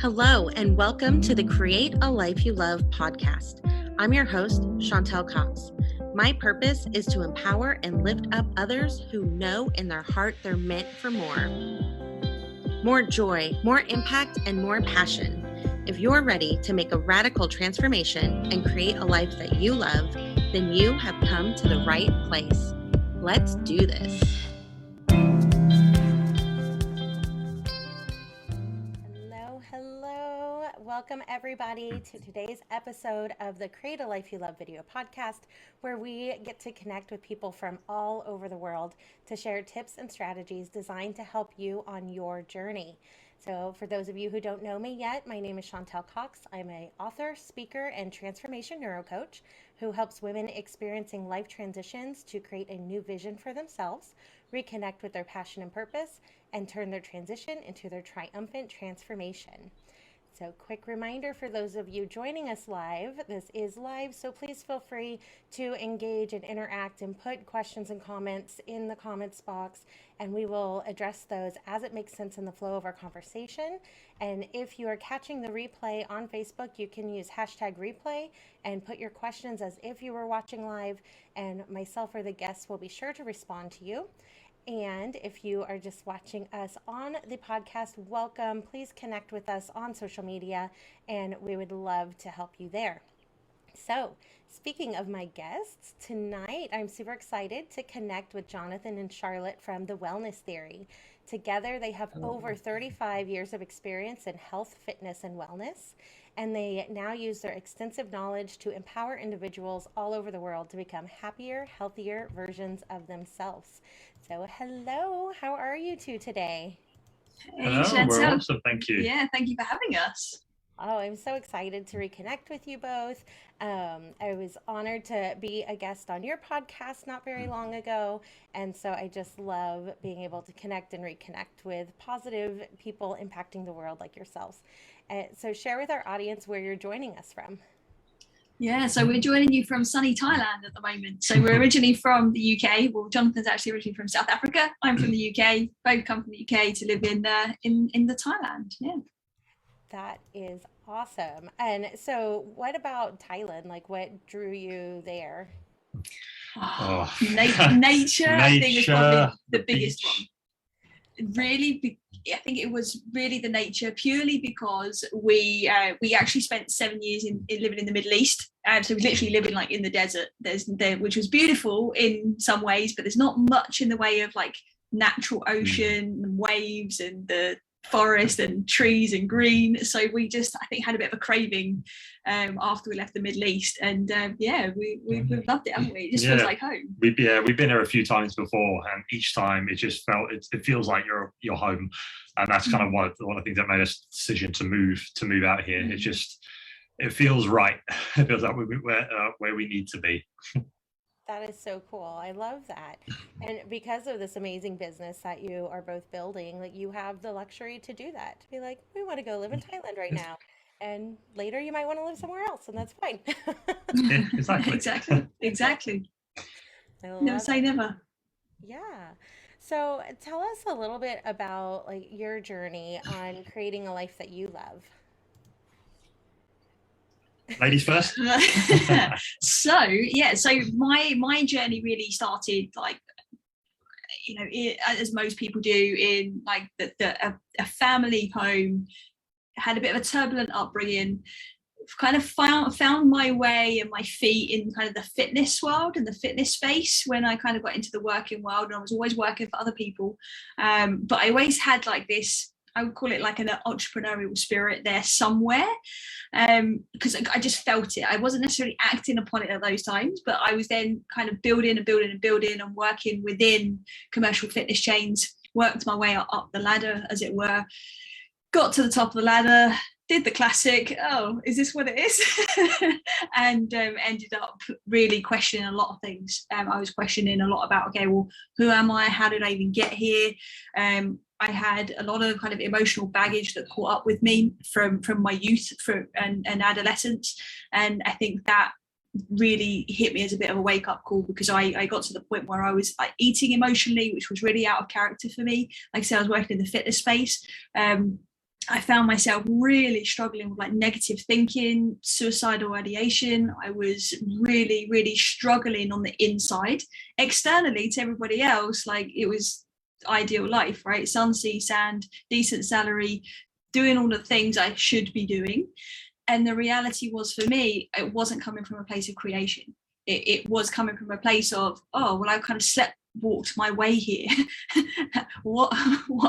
Hello, and welcome to the Create a Life You Love podcast. I'm your host, Chantel Cox. My purpose is to empower and lift up others who know in their heart they're meant for more. More joy, more impact, and more passion. If you're ready to make a radical transformation and create a life that you love, then you have come to the right place. Let's do this. Hello. Welcome everybody to today's episode of the Create a Life You Love video podcast, where we get to connect with people from all over the world to share tips and strategies designed to help you on your journey. So for those of you who don't know me yet, my name is Chantel Cox. I'm an author, speaker, and transformation neurocoach who helps women experiencing life transitions to create a new vision for themselves, reconnect with their passion and purpose, and turn their transition into their triumphant transformation. So quick reminder for those of you joining us live, this is live, so please feel free to engage and interact and put questions and comments in the comments box, and we will address those as it makes sense in the flow of our conversation. And if you are catching the replay on Facebook, you can use hashtag replay and put your questions as if you were watching live, and myself or the guests will be sure to respond to you. And if you are just watching us on the podcast, welcome. Please connect with us on social media, and we would love to help you there. So, speaking of my guests, tonight I'm super excited to connect with Jonathan and Charlotte from the Wellness Theory. Together, they have over 35 years of experience in health, fitness, and wellness, and they now use their extensive knowledge to empower individuals all over the world to become happier, healthier versions of themselves. So hello, how are you two today? Hey, Hello, we're Chantel. awesome, thank you. Yeah, thank you for having us. Oh, I'm so excited to reconnect with you both. I was honored to be a guest on your podcast not very long ago. And so I just love being able to connect and reconnect with positive people impacting the world like yourselves. So share with our audience where you're joining us from. Yeah, so we're joining you from sunny Thailand at the moment. So we're originally from the UK. Well, Jonathan's actually originally from South Africa. I'm from the UK. Both come from the UK to live in the Thailand. Yeah. That is awesome. And so what about Thailand? Like, what drew you there? Nature, I think, is probably the biggest beach. one. Really, I think it was really the nature, purely because we actually spent 7 years in living in the Middle East. So we literally living like in the desert. Which was beautiful in some ways, but there's not much in the way of like natural ocean and waves and the forest and trees and green. So we just, I think, had a bit of a craving after we left the Middle East, and we've loved it, haven't we? It just feels like home. We've been here a few times before, and each time it just it feels like you're home, and that's kind of one of the things that made us decision to move out here. It feels right. It feels like we're where we need to be. That is so cool. I love that. And because of this amazing business that you are both building, like, you have the luxury to do that, to be like, we want to go live in Thailand right now. And later you might want to live somewhere else, and that's fine. Yeah, Exactly. Never say never. Yeah. So tell us a little bit about like your journey on creating a life that you love. Ladies first. So my journey really started, like, as most people do, in like a family home. Had a bit of a turbulent upbringing, kind of found my way and my feet in kind of the fitness world and the fitness space when I kind of got into the working world, and I was always working for other people, but I always had like this, I would call it like an entrepreneurial spirit there somewhere, because I just felt it. I wasn't necessarily acting upon it at those times, but I was then kind of building and working within commercial fitness chains, worked my way up the ladder, as it were, got to the top of the ladder, did the classic, oh, is this what it is? And ended up really questioning a lot of things. I was questioning a lot about, okay, well, who am I? How did I even get here? I had a lot of kind of emotional baggage that caught up with me from my youth and adolescence. And I think that really hit me as a bit of a wake-up call, because I got to the point where I was like eating emotionally, which was really out of character for me. Like I said, I was working in the fitness space. I found myself really struggling with like negative thinking, suicidal ideation. I was really, really struggling on the inside. Externally to everybody else, like it was ideal life, right? Sun, sea, sand, decent salary, doing all the things I should be doing. And the reality was, for me, it wasn't coming from a place of creation. It was coming from a place of, oh, well, I kind of walked my way here. what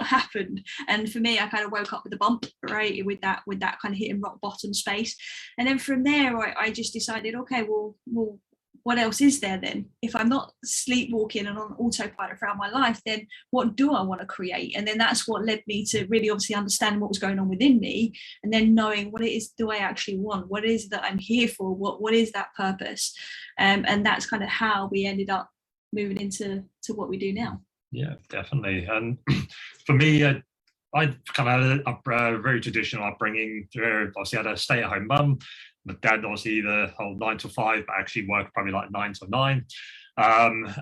happened? And for me, I kind of woke up with a bump, right, with that kind of hitting rock bottom space. And then from there, I just decided, okay, well, what else is there then? If I'm not sleepwalking and on autopilot throughout my life, then what do I want to create? And then that's what led me to really obviously understand what was going on within me, and then knowing what it is do I actually want, what is that I'm here for, what is that purpose, and that's kind of how we ended up moving into what we do now. Yeah, definitely. And for me, I kind of had a very traditional upbringing. Obviously, I had a stay-at-home mum. My dad, obviously, the whole 9 to 5, but actually worked probably like 9 to 9.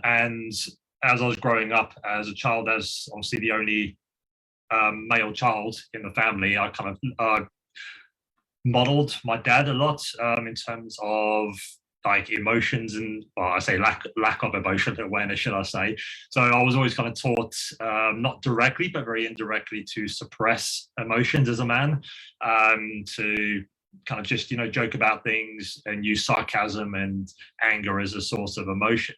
And as I was growing up as a child, as obviously the only male child in the family, I kind of modeled my dad a lot in terms of like emotions and, well, I say lack of emotion awareness, should I say. So I was always kind of taught, not directly, but very indirectly, to suppress emotions as a man, to kind of just, joke about things and use sarcasm and anger as a source of emotion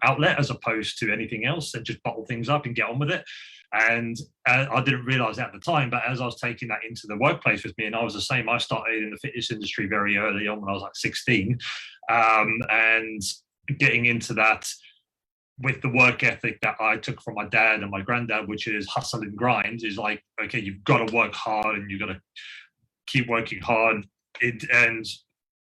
outlet, as opposed to anything else, and just bottle things up and get on with it. And I didn't realize at the time, but as I was taking that into the workplace with me, and I was the same, I started in the fitness industry very early on when I was like 16, and getting into that with the work ethic that I took from my dad and my granddad, which is hustle and grind, is like, okay, you've got to work hard and you've got to keep working hard and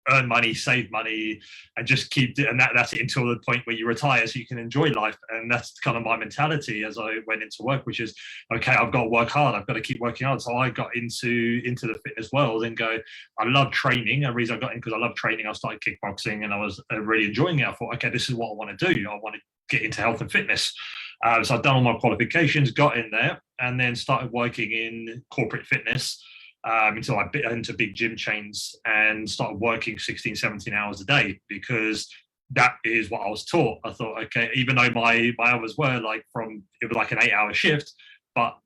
earn money, save money, and just keep it. And that's it until the point where you retire, so you can enjoy life. And that's kind of my mentality as I went into work, which is, okay, I've got to work hard. I've got to keep working hard. So I got into the fitness world and I love training. The reason I got in, because I love training. I started kickboxing and I was really enjoying it. I thought, okay, this is what I want to do. I want to get into health and fitness. So I've done all my qualifications, got in there, and then started working in corporate fitness. Until I bit into big gym chains and started working 16, 17 hours a day, because that is what I was taught. I thought, okay, even though my hours were it was like an 8-hour shift, but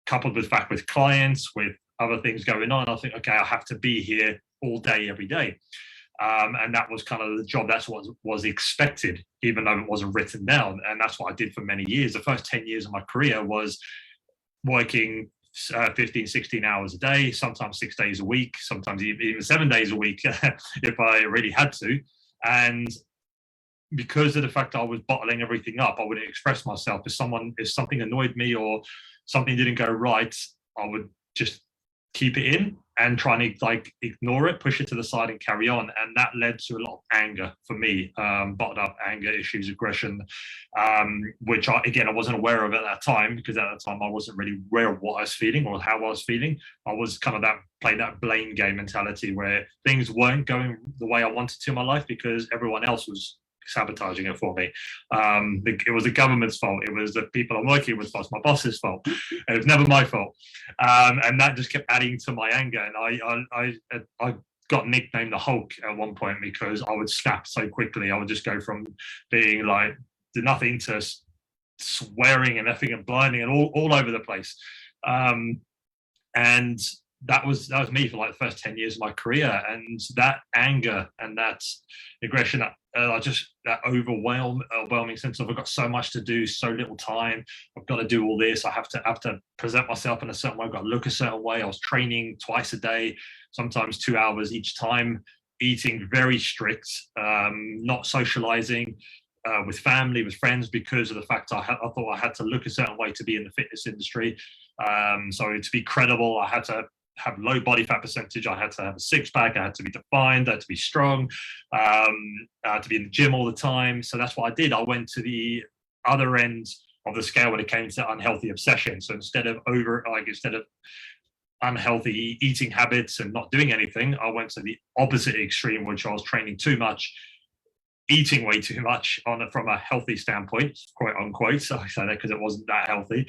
coupled with fact with clients, with other things going on, I think, okay, I have to be here all day, every day. And that was kind of the job. That's what was expected, even though it wasn't written down. And that's what I did for many years. The first 10 years of my career was working 15, 16 hours a day, sometimes 6 days a week, sometimes even 7 days a week if I really had to. And because of the fact that I was bottling everything up, I wouldn't express myself. If something annoyed me or something didn't go right, I would just keep it in and try and ignore it, push it to the side and carry on. And that led to a lot of anger for me, bottled up anger issues, aggression, which I wasn't aware of at that time, because at that time I wasn't really aware of what I was feeling or how I was feeling. I was kind of playing that blame game mentality where things weren't going the way I wanted to in my life because everyone else was sabotaging it for me. It was the government's fault. It was the people I'm working with fault. My boss's fault. It was never my fault. And that just kept adding to my anger. And I got nicknamed the Hulk at one point because I would snap so quickly. I would just go from being like nothing to swearing and effing and blinding and all over the place. And that was me for like the first 10 years of my career. And that anger and that aggression, that overwhelming sense of I've got so much to do, so little time. I've got to do all this. I have to present myself in a certain way. I've got to look a certain way. I was training twice a day, sometimes 2 hours each time, eating very strict, not socializing with family, with friends, because of the fact I thought I had to look a certain way to be in the fitness industry. So to be credible, I had to have low body fat percentage. I had to have a six-pack. I had to be defined. I had to be strong. I had to be in the gym all the time. So that's what I did. I went to the other end of the scale when it came to unhealthy obsession. So instead of unhealthy eating habits and not doing anything, I went to the opposite extreme, which I was training too much, eating way too much from a healthy standpoint, quote unquote. So I say that because it wasn't that healthy.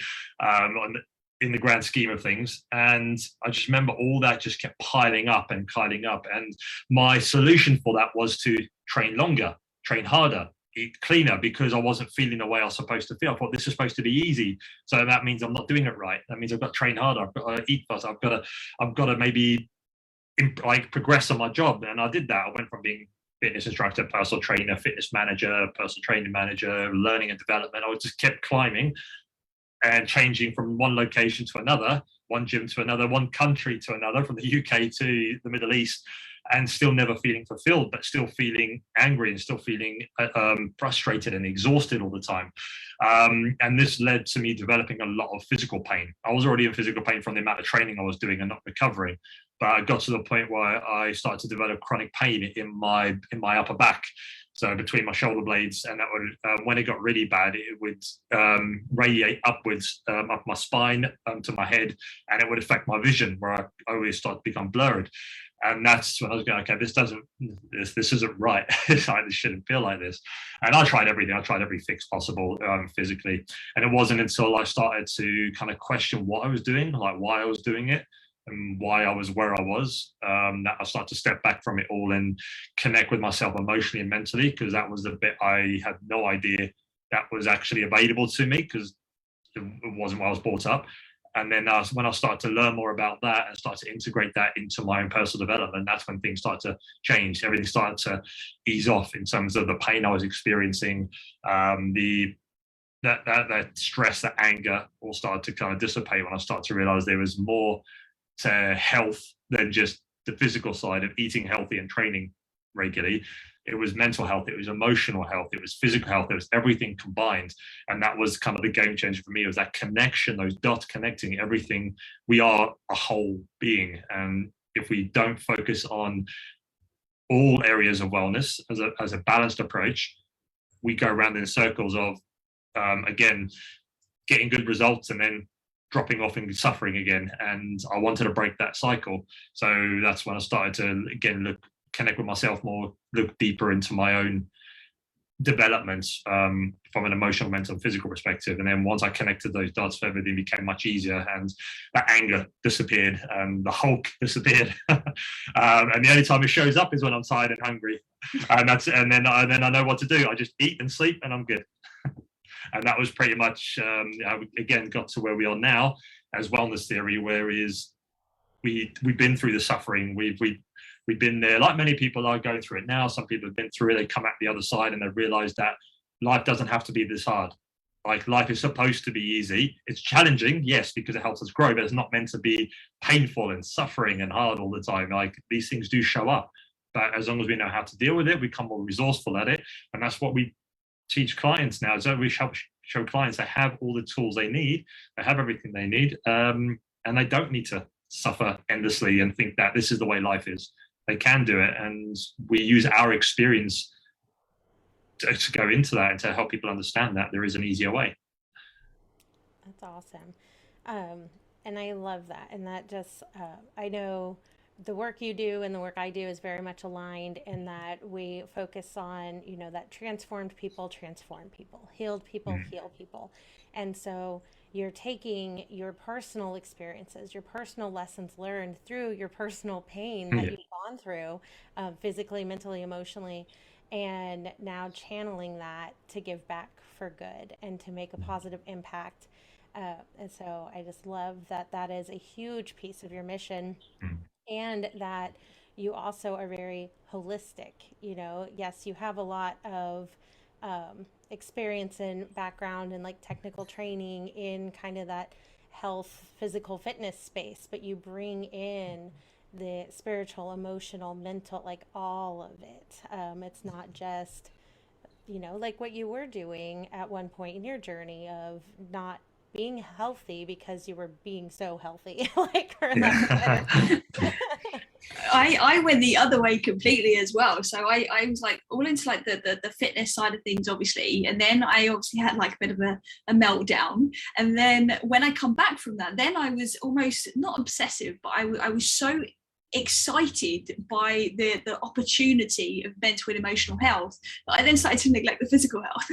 in the grand scheme of things. And I just remember all that just kept piling up. And my solution for that was to train longer, train harder, eat cleaner, because I wasn't feeling the way I was supposed to feel. I thought this is supposed to be easy, so that means I'm not doing it right. That means I've got to train harder, I've got to eat faster, I've got to maybe progress on my job. And I did that. I went from being fitness instructor, personal trainer, fitness manager, personal training manager, learning and development. I just kept climbing and changing from one location to another, one gym to another, one country to another, from the UK to the Middle East, and still never feeling fulfilled, but still feeling angry and still feeling frustrated and exhausted all the time. And this led to me developing a lot of physical pain. I was already in physical pain from the amount of training I was doing and not recovering, but I got to the point where I started to develop chronic pain in my upper back. So between my shoulder blades, and that would, when it got really bad, it would radiate upwards up my spine to my head, and it would affect my vision, where I always start to become blurred. And that's when I was going, okay, this isn't right. This shouldn't feel like this. And I tried everything. I tried every fix possible physically. And it wasn't until I started to kind of question what I was doing, like why I was doing it, and why I was where I was, that I started to step back from it all and connect with myself emotionally and mentally, because that was the bit I had no idea that was actually available to me, because it wasn't where I was brought up. And then when I started to learn more about that and start to integrate that into my own personal development, that's when things started to change. Everything started to ease off in terms of the pain I was experiencing, that stress, that anger all started to kind of dissipate when I started to realize there was more to health than just the physical side of eating healthy and training regularly. It was mental health, it was emotional health, it was physical health, it was everything combined. And that was kind of the game changer for me. It was that connection, those dots connecting everything. We are a whole being. And if we don't focus on all areas of wellness as a balanced approach, we go around in circles of, again, getting good results and then dropping off and suffering again. And I wanted to break that cycle. So that's when I started to, again, connect with myself more, look deeper into my own development from an emotional, mental, and physical perspective. And then once I connected those dots, everything became much easier, and that anger disappeared, and the Hulk disappeared. And the only time it shows up is when I'm tired and hungry, and then I know what to do. I just eat and sleep, and I'm good. And that was pretty much again got to where we are now as wellness theory, whereas we've been through the suffering. We've been there, like many people are going through it now. Some people have been through it, they come out the other side and they realize that life doesn't have to be this hard. Like, life is supposed to be easy. It's challenging, yes, because it helps us grow, but it's not meant to be painful and suffering and hard all the time. Like, these things do show up, but as long as we know how to deal with it, we become more resourceful at it. And that's what we teach clients now. So we show clients they have all the tools they need, they have everything they need, and they don't need to suffer endlessly and think that this is the way life is. They can do it, and we use our experience to go into that and to help people understand that there is an easier way. That's awesome. And I love that. And that just, I know the work you do and the work I do is very much aligned in that we focus on, that transform people, healed people, heal people. And so you're taking your personal experiences, your personal lessons learned through your personal pain that you've gone through, physically, mentally, emotionally, and now channeling that to give back for good and to make a positive impact. And so I just love that is a huge piece of your mission, and that you also are very holistic. Yes, you have a lot of experience and background and like technical training in kind of that health, physical fitness space, but you bring in the spiritual, emotional, mental, like all of it. It's not just, like what you were doing at one point in your journey of not being healthy because you were being so healthy. Like, for that. I went the other way completely as well. So I was like all into like the fitness side of things, obviously, and then I obviously had like a bit of a meltdown. And then when I come back from that, then I was almost not obsessive, but I was so excited by the opportunity of mental and emotional health, but I then started to neglect the physical health.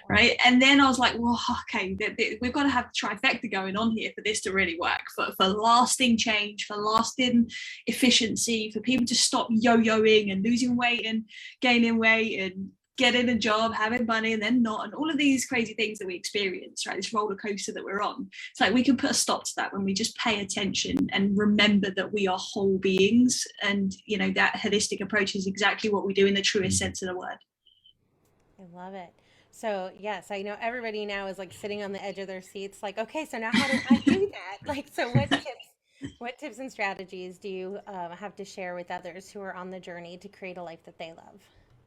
Right. And then I was like, well, okay, we've got to have the trifecta going on here for this to really work, for lasting change, for lasting efficiency, for people to stop yo-yoing and losing weight and gaining weight and getting a job, having money, and then not, and all of these crazy things that we experience, right? This roller coaster that we're on. It's like we can put a stop to that when we just pay attention and remember that we are whole beings. And, you know, that holistic approach is exactly what we do in the truest sense of the word. I love it. So yes, I know everybody now is like sitting on the edge of their seats, like, okay, so now how do I do that? Like, so what tips and strategies do you have to share with others who are on the journey to create a life that they love?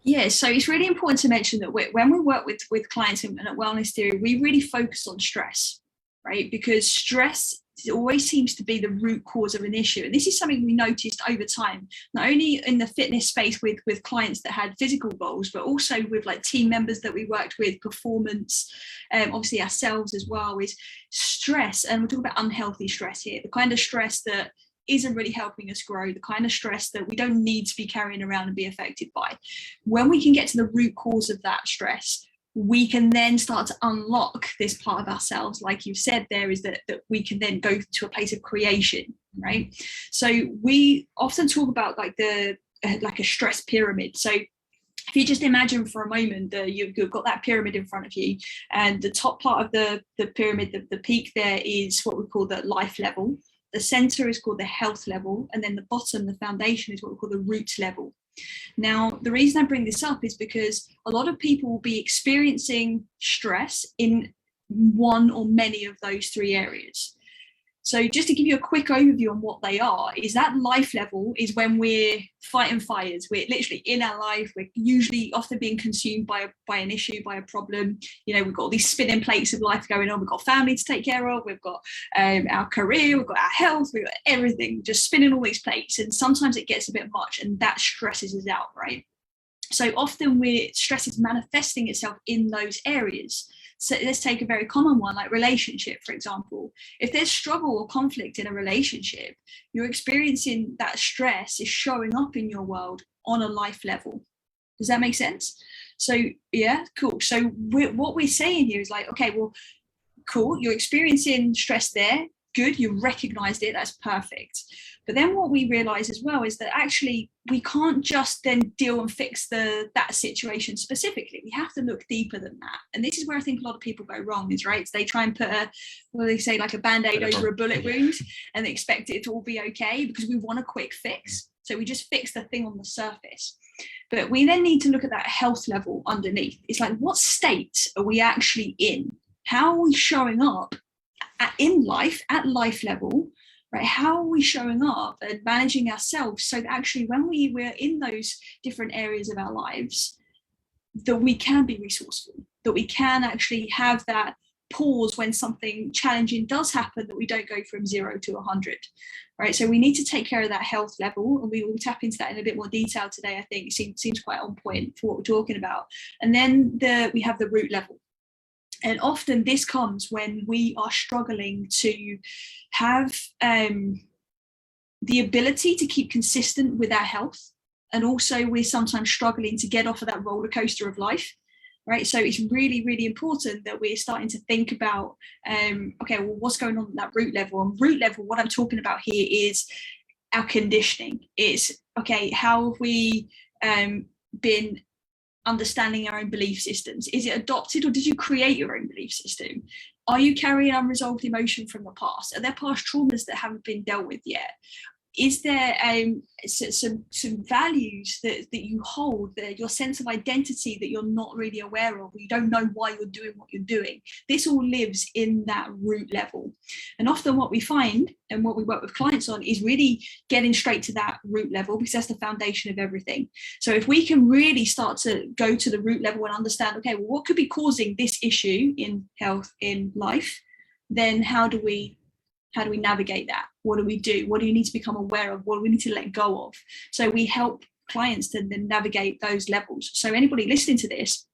Yeah, so it's really important to mention that when we work with clients and at Wellness Theory, we really focus on stress, right? Because stress always seems to be the root cause of an issue. And this is something we noticed over time, not only in the fitness space with clients that had physical goals, but also with like team members that we worked with, performance, obviously ourselves as well, is stress. And we're talking about unhealthy stress here, the kind of stress that isn't really helping us grow, the kind of stress that we don't need to be carrying around and be affected by. When we can get to the root cause of that stress, we can then start to unlock this part of ourselves, like you've said there, is that we can then go to a place of creation, right? So we often talk about like a stress pyramid. So if you just imagine for a moment that you've got that pyramid in front of you, and the top part of the pyramid, the peak there, is what we call the life level. The center is called the health level, and then the bottom, the foundation, is what we call the root level. Now, the reason I bring this up is because a lot of people will be experiencing stress in one or many of those three areas. So just to give you a quick overview on what they are, is that life level is when we're fighting fires. We're literally in our life. We're usually often being consumed by an issue, by a problem. You know, we've got all these spinning plates of life going on. We've got family to take care of. We've got our career. We've got our health. We've got everything just spinning all these plates. And sometimes it gets a bit much, and that stresses us out, right? So often stress is manifesting itself in those areas. So let's take a very common one, like relationship, for example. If there's struggle or conflict in a relationship, you're experiencing that stress is showing up in your world on a life level. Does that make sense? So, yeah, cool. So what we're saying here is like, okay, well, cool, you're experiencing stress there. Good, you recognized it. That's perfect. But then what we realize as well is that actually we can't just then deal and fix that situation specifically. We have to look deeper than that. And this is where I think a lot of people go wrong, is right. So they try and put like a Band-Aid over a bullet wound, and they expect it to all be okay because we want a quick fix. So we just fix the thing on the surface. But we then need to look at that health level underneath. It's like, what state are we actually in? How are we showing up in life, at life level? Right? How are we showing up and managing ourselves so that actually when we're in those different areas of our lives, that we can be resourceful, that we can actually have that pause when something challenging does happen, that we don't go from 0 to 100, right? So we need to take care of that health level, and we will tap into that in a bit more detail today. I think it seems quite on point for what we're talking about. And then we have the root level. And often this comes when we are struggling to have the ability to keep consistent with our health. And also we're sometimes struggling to get off of that roller coaster of life, right? So it's really, really important that we're starting to think about, okay, well, what's going on at that root level? And root level, what I'm talking about here is our conditioning. It's, okay, how have we been understanding our own belief systems? Is it adopted, or did you create your own belief system? Are you carrying unresolved emotion from the past? Are there past traumas that haven't been dealt with yet? Is there some values that you hold, your sense of identity that you're not really aware of, or you don't know why you're doing what you're doing? This all lives in that root level. And often what we find and what we work with clients on is really getting straight to that root level, because that's the foundation of everything. So if we can really start to go to the root level and understand, okay, well, what could be causing this issue in health, in life, then how do we navigate that? What do we do? What do you need to become aware of? What do we need to let go of? So we help clients to then navigate those levels. So anybody listening to this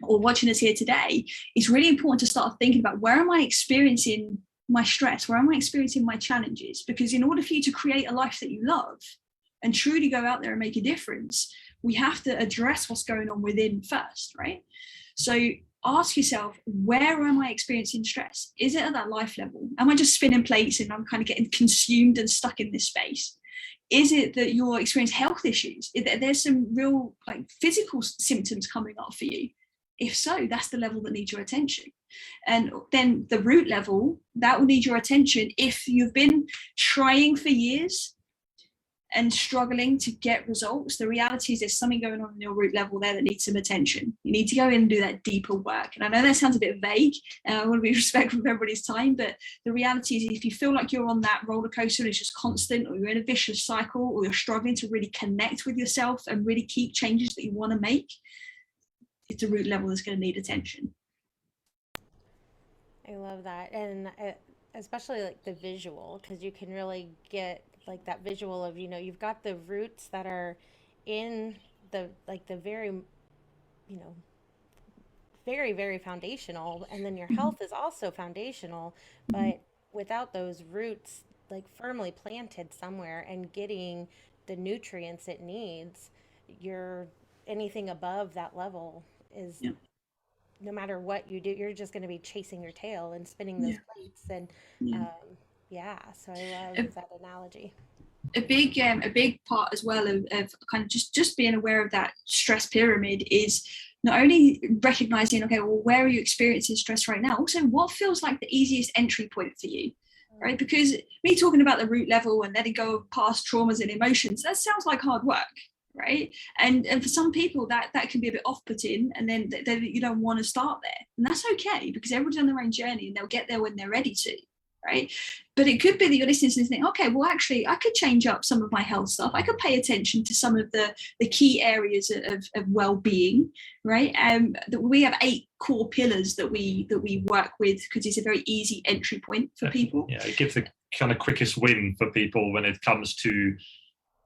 or watching us here today, it's really important to start thinking about, where am I experiencing my stress? Where am I experiencing my challenges? Because in order for you to create a life that you love, and truly go out there and make a difference, we have to address what's going on within first, right? So ask yourself, where am I experiencing stress? Is it at that life level? Am I just spinning plates and I'm kind of getting consumed and stuck in this space? Is it that you're experiencing health issues? There's some real like physical symptoms coming up for you? If so, that's the level that needs your attention. And then the root level, that will need your attention if you've been trying for years and struggling to get results. The reality is there's something going on in your root level there that needs some attention. You need to go in and do that deeper work. And I know that sounds a bit vague, and I want to be respectful of everybody's time, but the reality is if you feel like you're on that roller coaster and it's just constant, or you're in a vicious cycle, or you're struggling to really connect with yourself and really keep changes that you want to make, it's a root level that's going to need attention. I love that. And especially like the visual, because you can really get like that visual of, you've got the roots that are in the very, very, very foundational. And then your health is also foundational, but without those roots like firmly planted somewhere and getting the nutrients it needs, anything above that level is, no matter what you do, you're just going to be chasing your tail and spinning those plates. And so I love that analogy. A big part as well of kind of just being aware of that stress pyramid is not only recognizing, okay, well, where are you experiencing stress right now? Also, what feels like the easiest entry point for you, right? Because me talking about the root level and letting go of past traumas and emotions, that sounds like hard work, right? And for some people that can be a bit off-putting, and then you don't want to start there, and that's okay, because everyone's on their own journey and they'll get there when they're ready to, right? But it could be that you're listening and think, okay, well, actually I could change up some of my health stuff. I could pay attention to some of the key areas of well-being, right? We have 8 core pillars that we work with, because it's a very easy entry point for people. Yeah, it gives the kind of quickest win for people when it comes to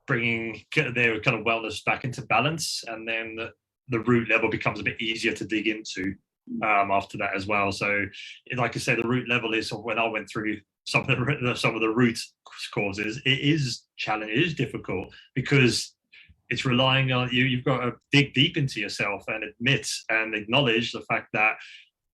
bringing their kind of wellness back into balance, and then the root level becomes a bit easier to dig into after that as well. So like I said, the root level is, when I went through some of the root causes, it is challenging, it is difficult, because it's relying on you've got to dig deep into yourself and admit and acknowledge the fact that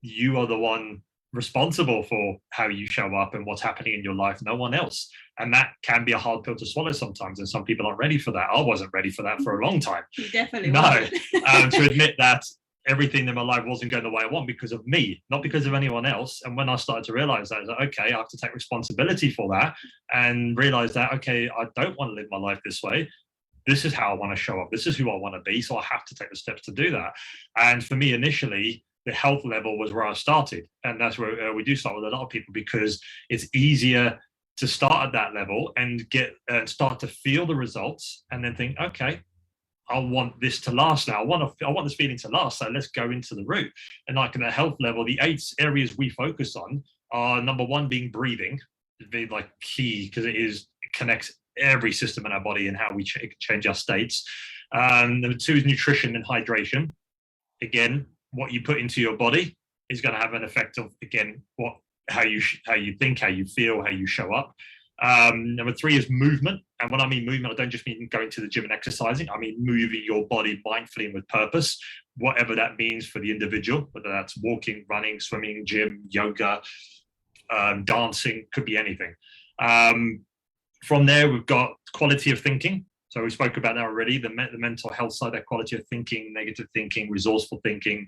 you are the one responsible for how you show up and what's happening in your life, no one else. And that can be a hard pill to swallow sometimes, and some people aren't ready for that. I wasn't ready for that for a long time. You definitely to admit that everything in my life wasn't going the way I want because of me, not because of anyone else. And when I started to realize that, I was like, okay, I have to take responsibility for that, and realize that, okay, I don't want to live my life this way. This is how I want to show up. This is who I want to be. So I have to take the steps to do that. And for me, initially, the health level was where I started. And that's where we do start with a lot of people, because it's easier to start at that level and start to feel the results, and then think, okay, I want this to last now. I want this feeling to last. So let's go into the root. And like in the health level, the 8 areas we focus on are, number 1 being breathing, being like key, because it connects every system in our body and how we change our states. Number 2 is nutrition and hydration. Again, what you put into your body is going to have an effect of, again, how you think, how you feel, how you show up. Number 3 is movement. And when I mean movement, I don't just mean going to the gym and exercising. I mean moving your body mindfully and with purpose, whatever that means for the individual, whether that's walking, running, swimming, gym, yoga, dancing, could be anything. From there, we've got quality of thinking. So we spoke about that already, the mental health side, that quality of thinking, negative thinking, resourceful thinking.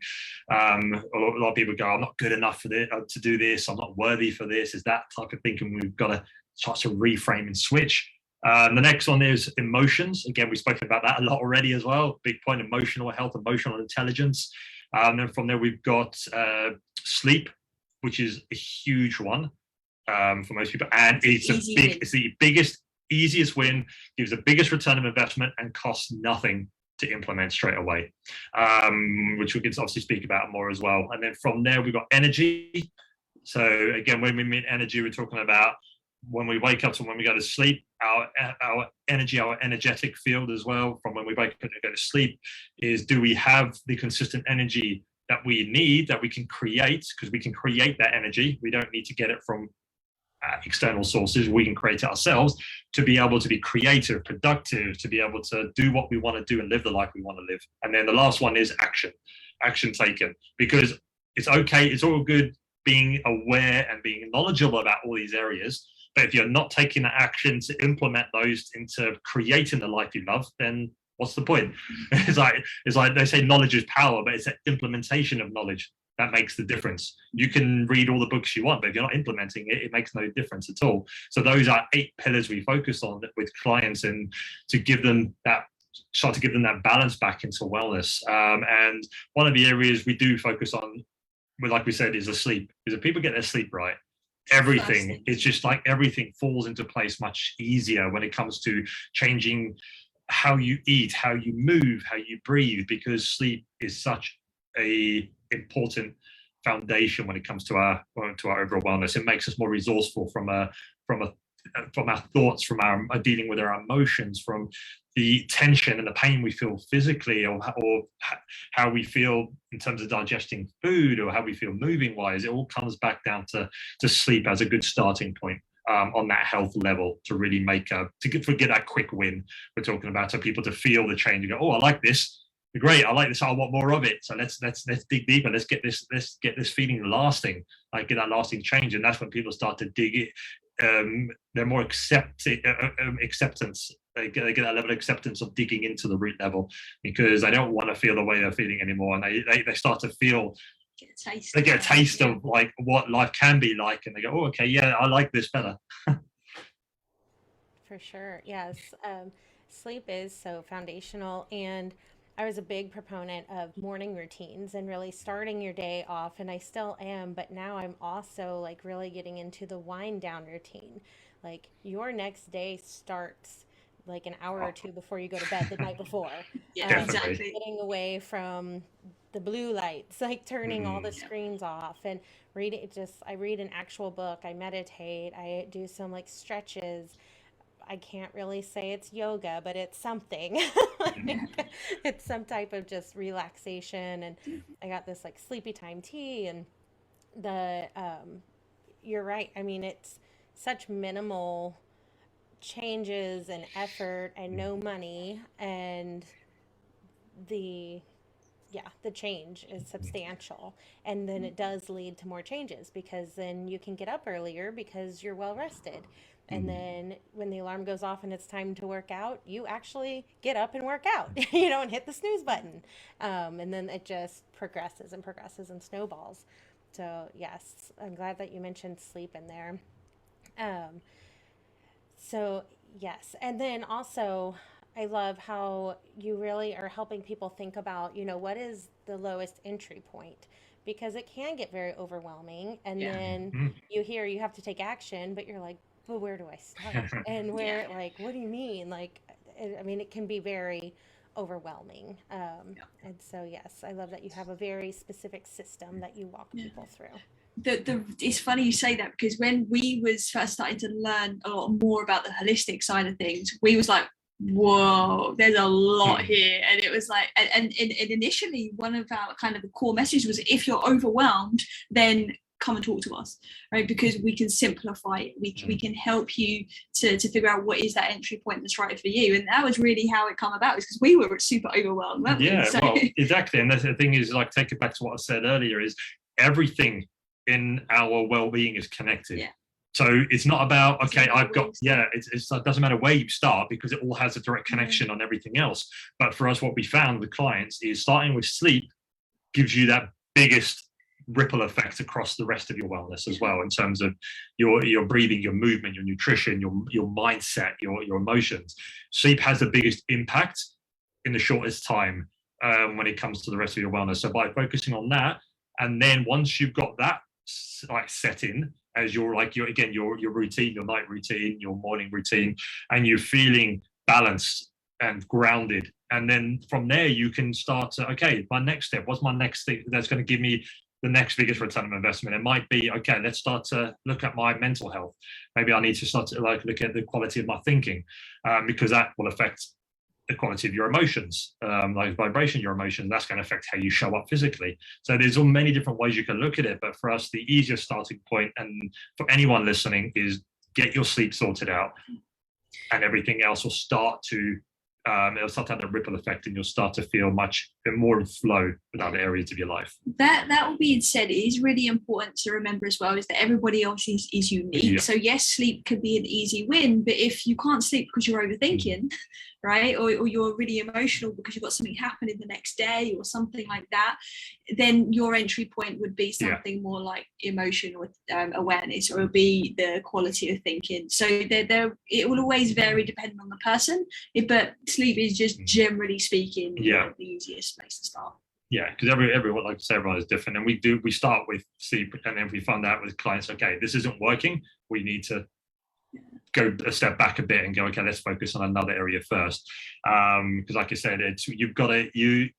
A lot of people go, I'm not good enough for this, to do this. I'm not worthy for this. Is that type of thinking we've got to start to reframe and switch. The next one is emotions. Again, we've spoken about that a lot already as well. Big point, emotional health, emotional intelligence. And then from there, we've got sleep, which is a huge one for most people. And it's the biggest, easiest win, gives the biggest return of investment, and costs nothing to implement straight away, which we can obviously speak about more as well. And then from there, we've got energy. So again, when we mean energy, we're talking about when we wake up to when we go to sleep, our energy, our energetic field as well, from when we wake up and go to sleep, is, do we have the consistent energy that we need, that we can create? Because we can create that energy. We don't need to get it from external sources. We can create it ourselves to be able to be creative, productive, to be able to do what we want to do and live the life we want to live. And then the last one is action taken, because it's okay, it's all good being aware and being knowledgeable about all these areas, but if you're not taking the action to implement those into creating the life you love, then what's the point? It's like they say knowledge is power, but it's the implementation of knowledge that makes the difference. You can read all the books you want, but if you're not implementing it, it makes no difference at all. So those are 8 pillars we focus on with clients, and to give them that, start to give them that balance back into wellness. And one of the areas we do focus on, like we said, is the sleep. Because if people get their sleep right, everything, it's just like everything falls into place much easier when it comes to changing how you eat, how you move, how you breathe, because sleep is such a important foundation when it comes to our overall wellness. It makes us more resourceful from our thoughts, from our dealing with our emotions, from the tension and the pain we feel physically, or how we feel in terms of digesting food, or how we feel moving wise. It all comes back down to sleep as a good starting point on that health level, to really make to get that quick win we're talking about, so people to feel the change and go, oh, I like this. Great, I like this. I want more of it. So let's dig deeper. Let's get this feeling lasting. Like get that lasting change, and that's when people start to dig it. They're more acceptance. They get that level of acceptance of digging into the root level, because they don't want to feel the way they're feeling anymore, and they start to feel. They get a taste of like what life can be like, and they go, oh, okay, yeah, I like this better. For sure, yes. Sleep is so foundational, and I was a big proponent of morning routines and really starting your day off, and I still am, but now I'm also like really getting into the wind down routine. Like your next day starts like an hour or two before you go to bed the night before. Yeah, exactly. Getting away from the blue lights, like turning all the screens off, and reading. I read an actual book, I meditate, I do some like stretches. I can't really say it's yoga, but it's something. Like, it's some type of just relaxation. And I got this like sleepy time tea, and the you're right. I mean, it's such minimal changes and effort and no money, and the change is substantial, and then it does lead to more changes, because then you can get up earlier because you're well rested. And then when the alarm goes off and it's time to work out, you actually get up and work out. You don't hit the snooze button. And then it just progresses and progresses and snowballs. So yes, I'm glad that you mentioned sleep in there. So yes. And then also, I love how you really are helping people think about, what is the lowest entry point? Because it can get very overwhelming. And then you hear you have to take action, but you're like, but where do I start? And where, like, what do you mean? Like, I mean, it can be very overwhelming. And so, yes, I love that you have a very specific system that you walk people through. It's funny you say that, because when we was first starting to learn a lot more about the holistic side of things, we was like, whoa, there's a lot here. And it was like, and initially one of our kind of the core messages was, if you're overwhelmed, then come and talk to us, right? Because we can simplify it. We can help you to figure out what is that entry point that's right for you. And that was really how it come about, is because we were super overwhelmed, weren't we? Well, exactly. And the thing is, like, take it back to what I said earlier, is everything in our well-being is connected. So it's not about, okay, I've got, it doesn't matter where you start, because it all has a direct connection on everything else. But for us, what we found with clients is starting with sleep gives you that biggest ripple effect across the rest of your wellness as well, in terms of your breathing, your movement, your nutrition, your mindset, your emotions. Sleep has the biggest impact in the shortest time when it comes to the rest of your wellness. So by focusing on that, and then once you've got that like set in as your routine, your night routine, your morning routine, and you're feeling balanced and grounded, and then from there you can start to, okay, my next step, what's my next thing that's going to give me the next biggest return of investment? It might be, okay, let's start to look at my mental health. Maybe I need to start to look at the quality of my thinking, because that will affect the quality of your emotions, like vibration, your emotions, that's going to affect how you show up physically. So there's all many different ways you can look at it. But for us, the easiest starting point, and for anyone listening, is get your sleep sorted out, and everything else will start to it'll start to have a ripple effect, and you'll start to feel much more in flow with other areas of your life. That all being said, it is really important to remember as well is that everybody else is unique. Yeah. So yes, sleep could be an easy win, but if you can't sleep because you're overthinking, right, or you're really emotional because you've got something happening the next day or something like that, then your entry point would be something more like emotional awareness, or it'll be the quality of thinking. So it will always vary depending on the person, but sleep is just generally speaking the easiest place to start. Yeah, because everyone, like I say, everyone is different, and we start with sleep, and then we find out with clients, okay, this isn't working, we need to go a step back a bit and go, okay, let's focus on another area first. Because like I said, you've got to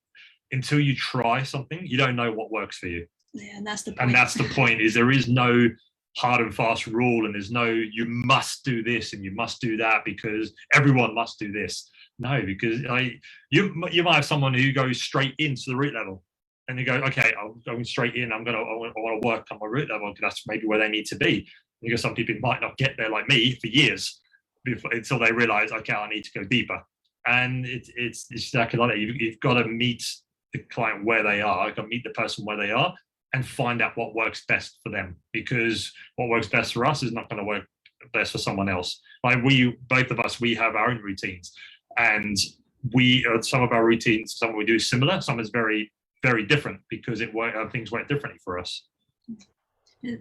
until you try something, you don't know what works for you. Yeah, and that's the point. And that's the point, is there is no hard and fast rule, and there's no you must do this and you must do that because everyone must do this. No, because you might have someone who goes straight into the root level, and you go, okay, I'm going straight in. I want to work on my root level because that's maybe where they need to be. Because some people might not get there, like me, for years until they realize, okay, I need to go deeper. And it's exactly like that. You've got to meet the client where they are. You've got to meet the person where they are and find out what works best for them. Because what works best for us is not going to work best for someone else. Like both of us, we have our own routines, and some of our routines, some we do similar, some is very, very different because things work differently for us. Yeah.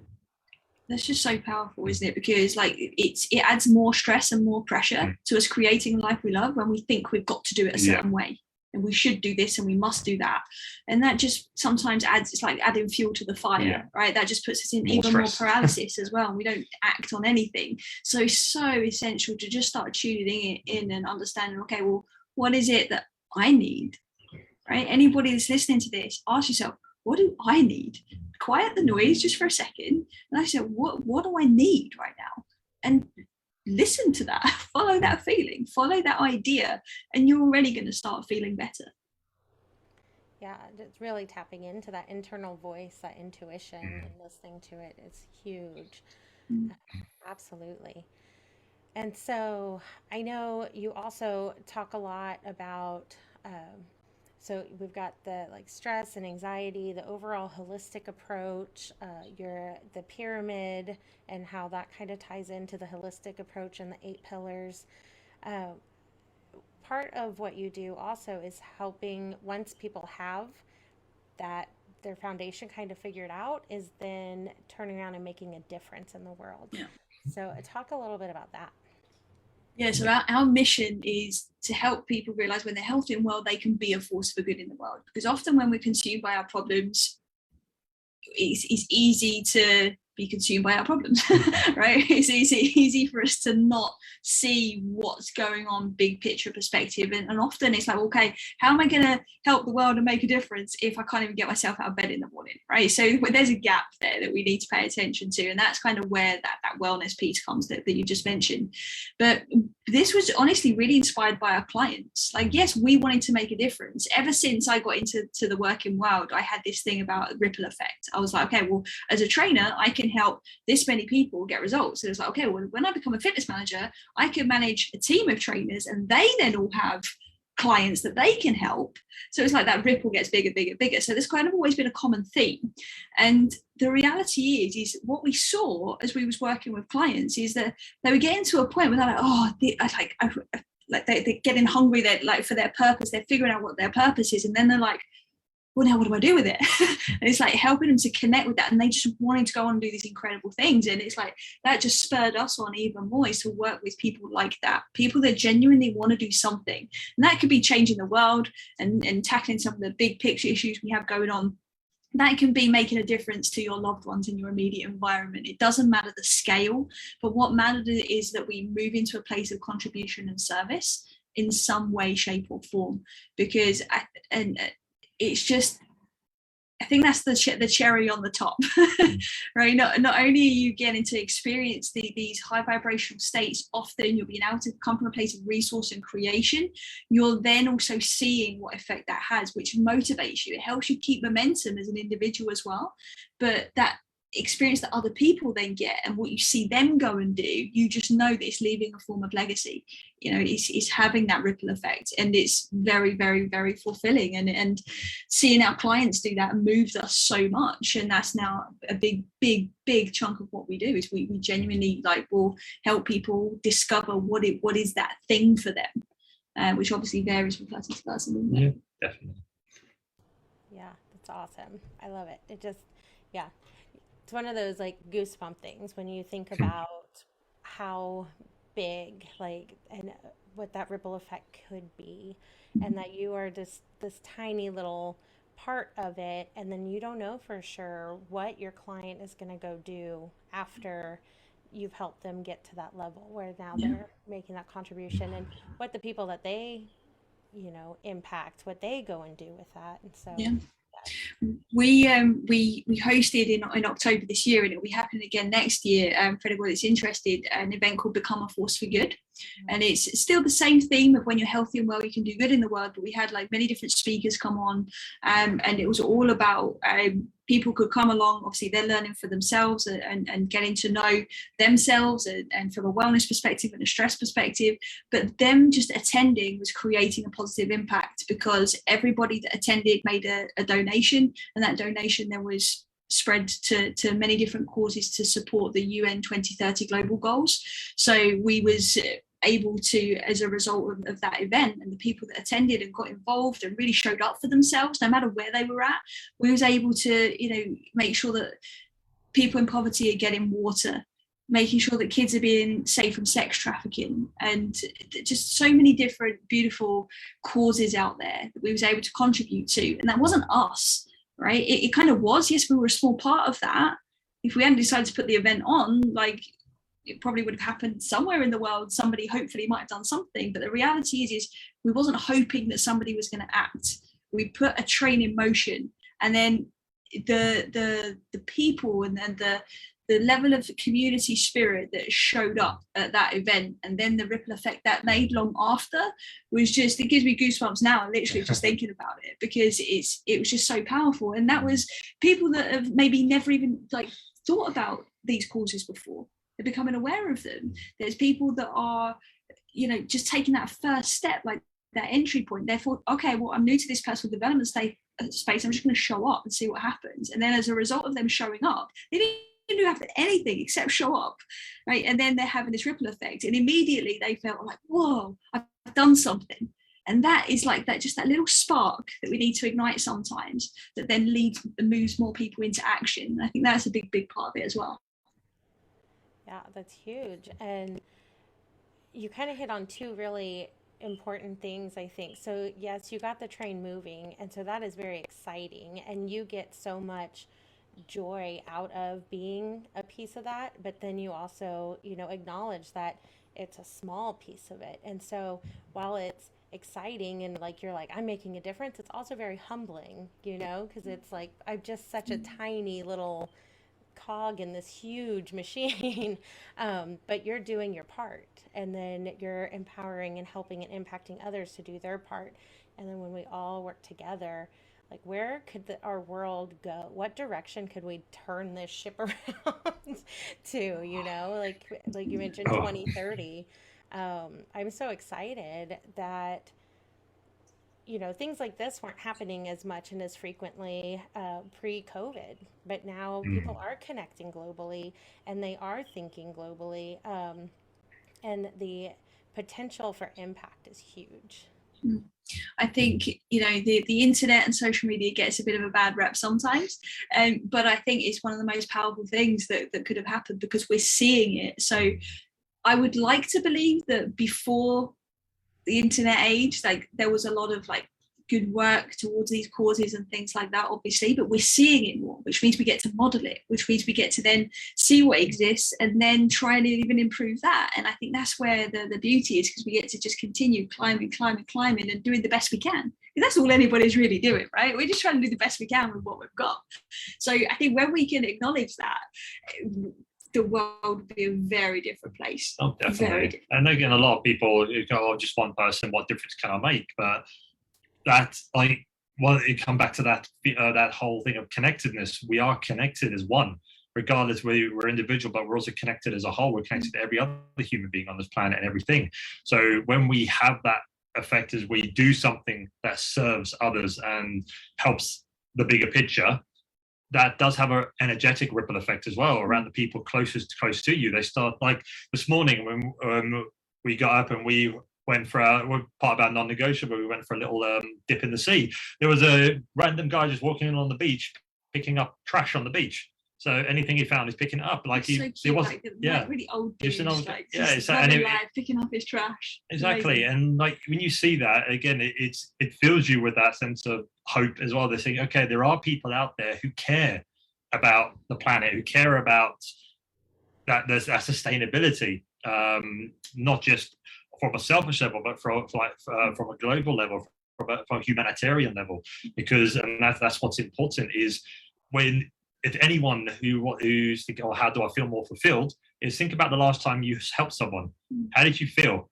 That's just so powerful, isn't it? Because like it adds more stress and more pressure to us creating the life we love when we think we've got to do it a certain way, and we should do this and we must do that, and that just sometimes it's like adding fuel to the fire, right? That just puts us in even more paralysis as well, and we don't act on anything. So essential to just start tuning it in and understanding, okay, well, what is it that I need, right? Anybody that's listening to this, ask yourself, what do I need? Quiet the noise just for a second, and I said, what do I need right now? And listen to that, follow that feeling, follow that idea, and you're already going to start feeling better. Yeah, it's really tapping into that internal voice, that intuition, and listening to it is huge. Absolutely. And so I know you also talk a lot about so we've got the stress and anxiety, the overall holistic approach, the pyramid, and how that kind of ties into the holistic approach and the 8 pillars. Part of what you do also is helping, once people have their foundation kind of figured out, is then turning around and making a difference in the world. Yeah. So talk a little bit about that. Yeah, so our mission is to help people realize when they're healthy and well, they can be a force for good in the world. Because often when we're consumed by our problems, it's easy to be consumed by our problems, right? It's easy for us to not see what's going on, big picture perspective. And often it's like, okay, how am I going to help the world and make a difference if I can't even get myself out of bed in the morning, right? So there's a gap there that we need to pay attention to. And that's kind of where that wellness piece comes that you just mentioned. But this was honestly really inspired by our clients. Like, yes, we wanted to make a difference. Ever since I got into the working world, I had this thing about a ripple effect. I was like, okay, well, as a trainer, I can help this many people get results. So it's like, okay, well, when I become a fitness manager, I can manage a team of trainers, and they then all have clients that they can help. So it's like that ripple gets bigger, bigger, bigger. So there's kind of always been a common theme. And the reality is what we saw as we was working with clients is that they were getting to a point where they're like, they're getting hungry. They're like for their purpose. They're figuring out what their purpose is, and then they're like, well, now what do I do with it? And it's like helping them to connect with that, and they just wanting to go on and do these incredible things. And it's like that just spurred us on even more, is to work with people like that, people that genuinely want to do something. And that could be changing the world and tackling some of the big picture issues we have going on. That can be making a difference to your loved ones in your immediate environment. It doesn't matter the scale, but what matters is that we move into a place of contribution and service in some way, shape or form. Because it's just I think that's the cherry on the top, right? Not only are you getting to experience these high vibrational states, often you're being able to come from a place of resource and creation, you're then also seeing what effect that has, which motivates you. It helps you keep momentum as an individual as well. But that experience that other people then get and what you see them go and do, you just know that it's leaving a form of legacy. You know, it's having that ripple effect, and it's very, very, very fulfilling. And seeing our clients do that moves us so much. And that's now a big chunk of what we do, is we genuinely will help people discover what is that thing for them, which obviously varies from person to person. Yeah, definitely. Yeah, that's awesome. I love it. It just, yeah. It's one of those goosebump things when you think about how big and what that ripple effect could be, and that you are just this tiny little part of it, and then you don't know for sure what your client is going to go do after you've helped them get to that level where now they're making that contribution, and what the people that they impact, what they go and do with that. And so we hosted in October this year, and it'll be happening again next year, for anyone that's interested, an event called Become a Force for Good. And it's still the same theme of when you're healthy and well, you can do good in the world, but we had many different speakers come on, and it was all about people could come along. Obviously they're learning for themselves and getting to know themselves, and from a wellness perspective and a stress perspective, but them just attending was creating a positive impact, because everybody that attended made a donation, and that donation then was spread to many different causes to support the UN 2030 global goals. So we was able to, as a result of that event, and the people that attended and got involved and really showed up for themselves, no matter where they were at, we was able to make sure that people in poverty are getting water, making sure that kids are being safe from sex trafficking, and just so many different beautiful causes out there that we was able to contribute to. And that wasn't us, right? It kind of was. Yes, we were a small part of that. If we hadn't decided to put the event on, it probably would have happened somewhere in the world. Somebody hopefully might have done something. But the reality is we wasn't hoping that somebody was going to act. We put a train in motion, and then the people and then the level of community spirit that showed up at that event, and then the ripple effect that made long after, was just, it gives me goosebumps now, literally just thinking about it, because it was just so powerful. And that was people that have maybe never even thought about these causes before. They're becoming aware of them. There's people that are, just taking that first step, that entry point. Therefore, okay, well, I'm new to this personal development space. I'm just going to show up and see what happens. And then as a result of them showing up, they didn't do anything except show up, right? And then they're having this ripple effect, and immediately they felt whoa, I've done something. And that is just that little spark that we need to ignite sometimes, that then leads and moves more people into action. I think that's a big part of it as well. Yeah, that's huge. And you kind of hit on two really important things, I think. So yes, you got the train moving, and so that is very exciting, and you get so much joy out of being a piece of that. But then you also acknowledge that it's a small piece of it. And so while it's exciting and you're I'm making a difference, it's also very humbling, because it's I'm just such a tiny little cog in this huge machine. But you're doing your part, and then you're empowering and helping and impacting others to do their part. And then when we all work together, where could our world go? What direction could we turn this ship around to, like you mentioned, 2030. I'm so excited that things like this weren't happening as much and as frequently pre-COVID, but now people are connecting globally, and they are thinking globally, and the potential for impact is huge. I think the internet and social media gets a bit of a bad rep sometimes, but I think it's one of the most powerful things that could have happened, because we're seeing it. So I would like to believe that before the internet age, there was a lot of good work towards these causes and things like that, obviously, but we're seeing it more, which means we get to model it, which means we get to then see what exists and then try and even improve that. And I think that's where the beauty is, because we get to just continue climbing and doing the best we can, That's all anybody's really doing, right? We're just trying to do the best we can with what we've got. So I think when we can acknowledge that, the world would be a very different place. Oh, definitely. Very different. And again, a lot of people go, oh, just one person, what difference can I make? But that's like, well, it come back to that whole thing of connectedness. We are connected as one, regardless. We're individual, but we're also connected as a whole. We're connected to every other human being on this planet and everything. So when we have that effect, is we do something that serves others and helps the bigger picture, that does have an energetic ripple effect as well around the people close to you. They start, like this morning when we got up and we went for we're part of our non-negotiable, we went for a little dip in the sea. There was a random guy just walking in on the beach, picking up trash on the beach. So anything he found, he's picking it up. Like so cute, like really old dudes, picking up his trash. Exactly. Amazing. And like when you see that again, it fills you with that sense of hope as well. They're saying, okay, there are people out there who care about the planet, who care about that there's that sustainability, not just from a selfish level, but from a global level, from a humanitarian level, because and that's what's important is when. If anyone who's thinking, oh, how do I feel more fulfilled, is think about the last time you helped someone. How did you feel?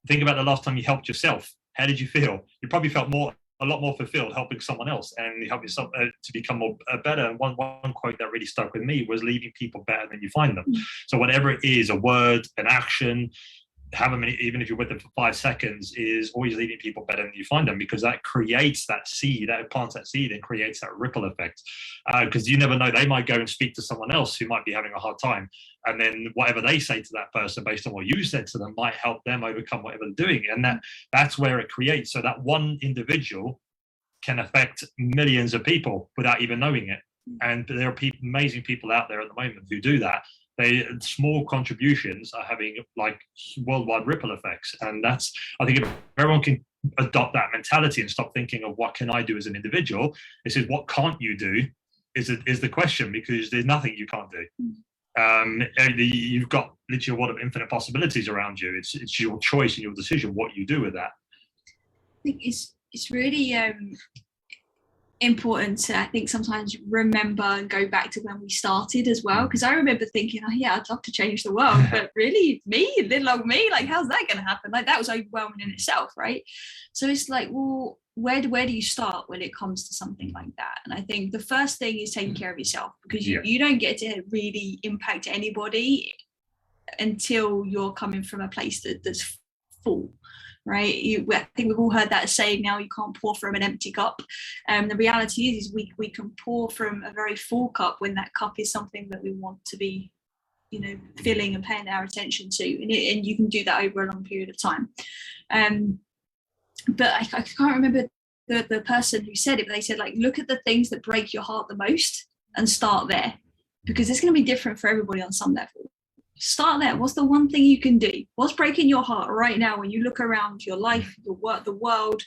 Think about the last time you helped yourself. How did you feel? You probably felt a lot more fulfilled helping someone else and help yourself to become more better. And one quote that really stuck with me was leaving people better than you find them. So whatever it is, a word, an action, however many, even if you're with them for 5 seconds, is always leaving people better than you find them, because that creates that seed, that plants that seed and creates that ripple effect. Because you never know, they might go and speak to someone else who might be having a hard time, and then whatever they say to that person based on what you said to them might help them overcome whatever they're doing. And that's where it creates. So that one individual can affect millions of people without even knowing it. And there are amazing people out there at the moment who do that. Small contributions are having like worldwide ripple effects, and that's, I think, if everyone can adopt that mentality and stop thinking of what can I do as an individual, this is what can't you do is the question, because there's nothing you can't do. You've got literally a lot of infinite possibilities around you. It's your choice and your decision what you do with that. I think it's really important to, I think, sometimes remember and go back to when we started as well, because I remember thinking, oh yeah, I'd love to change the world, but really, little old me, like how's that going to happen? Like that was overwhelming in itself, right? So it's like, well, where do you start when it comes to something like that? And I think the first thing is taking care of yourself, because you don't get to really impact anybody until you're coming from a place that's full. Right, I think we've all heard that saying now, you can't pour from an empty cup. The reality is we can pour from a very full cup when that cup is something that we want to be, filling and paying our attention to, and you can do that over a long period of time. But I can't remember the person who said it, but they said, like, look at the things that break your heart the most and start there, because it's going to be different for everybody on some level. Start there. What's the one thing you can do? What's breaking your heart right now when you look around your life, your work, the world?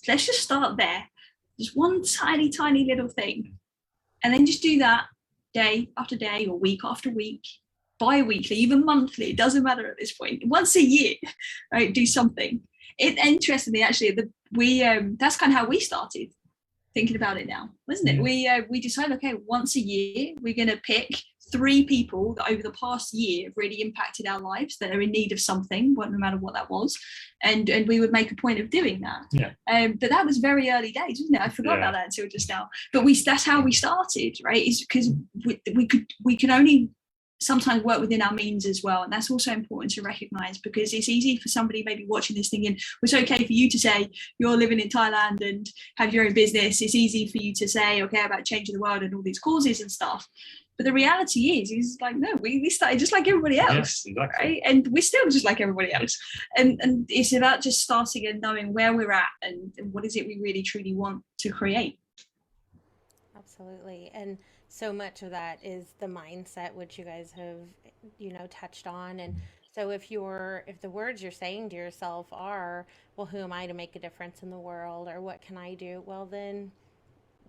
Let's just start there. Just one tiny, tiny little thing. And then just do that day after day, or week after week, bi-weekly, even monthly. It doesn't matter at this point. Once a year, right? Do something. Interestingly, actually, that's kind of how we started thinking about it now, wasn't it? We decided, okay, once a year, we're going to pick 3 people that over the past year have really impacted our lives, that are in need of something, no matter what that was, and we would make a point of doing that. But that was very early days, wasn't it? I forgot about that until just now. But that's how we started, right? Is because we can only sometimes work within our means as well, and that's also important to recognize, because it's easy for somebody maybe watching this thing, and it's okay for you to say you're living in Thailand and have your own business. It's easy for you to say, okay, about changing the world and all these causes and stuff. But the reality is like, no, we started just like everybody else, exactly. Right? And we're still just like everybody else. And it's about just starting and knowing where we're at and what is it we really truly want to create. Absolutely. And so much of that is the mindset, which you guys have, touched on. And so if the words you're saying to yourself are, well, who am I to make a difference in the world, or what can I do? Well, then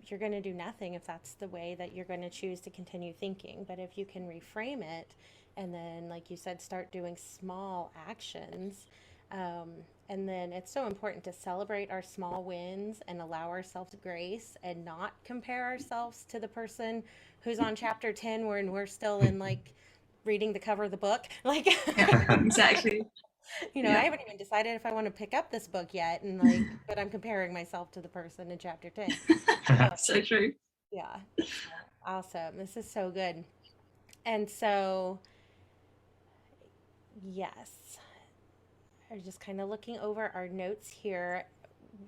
you're going to do nothing if that's the way that you're going to choose to continue thinking. But if you can reframe it, and then, like you said, start doing small actions, And then it's so important to celebrate our small wins and allow ourselves grace and not compare ourselves to the person who's on chapter 10 when we're still in like reading the cover of the book. Like, Yeah, exactly. you know, I Yeah. haven't even decided if I want to pick up this book yet. And like, but I'm comparing myself to the person in chapter 10. So true. Yeah. Awesome. This is so good. And so, yes, I'm just kind of looking over our notes here.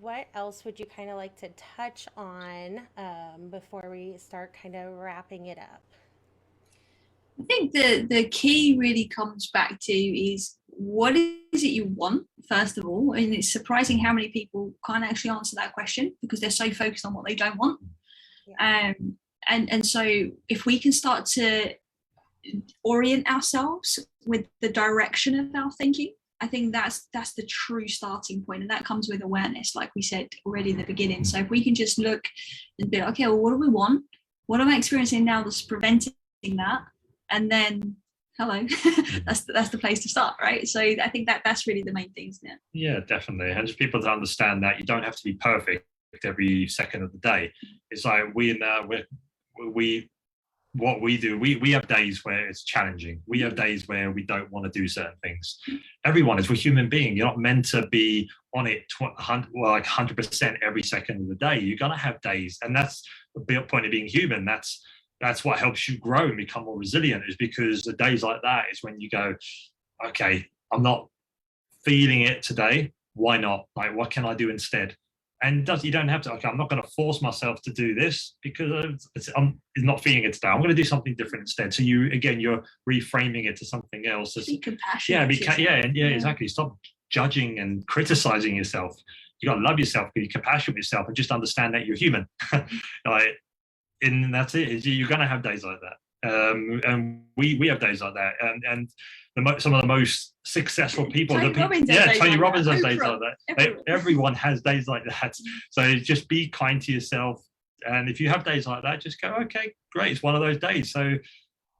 What else would you kind of like to touch on before we start kind of wrapping it up? I think the key really comes back to is what is it you want, first of all? And it's surprising how many people can't actually answer that question because they're so focused on what they don't want. Yeah. And so if we can start to orient ourselves with the direction of our thinking, I think that's the true starting point, and that comes with awareness, like we said already in the beginning. So if we can just look and be like, okay, well, what do we want? What am I experiencing now that's preventing that? And then, hello, that's the place to start, right? So I think that's really the main thing, isn't it? Yeah, definitely. And just people to understand that you don't have to be perfect every second of the day. It's like what we do, we have days where it's challenging. We have days where we don't want to do certain things. Everyone is, we're human being. You're not meant to be on it like 100% every second of the day. You're gonna have days, and that's the point of being human. That's what helps you grow and become more resilient, is because the days like that is when you go, okay, I'm not feeling it today. Why not? Like, what can I do instead? And you don't have to, okay, I'm not going to force myself to do this because I'm not feeling it today. I'm going to do something different instead. So you're reframing it to something else. Be compassionate. Yeah, exactly. Stop judging and criticizing yourself. You got to love yourself, be compassionate with yourself, and just understand that you're human. Like, and that's it. You're going to have days like that. And we have days like that. And some of the most successful people, Tony Robbins has days like that. Everyone has days like that. So just be kind to yourself. And if you have days like that, just go, okay, great. It's one of those days. So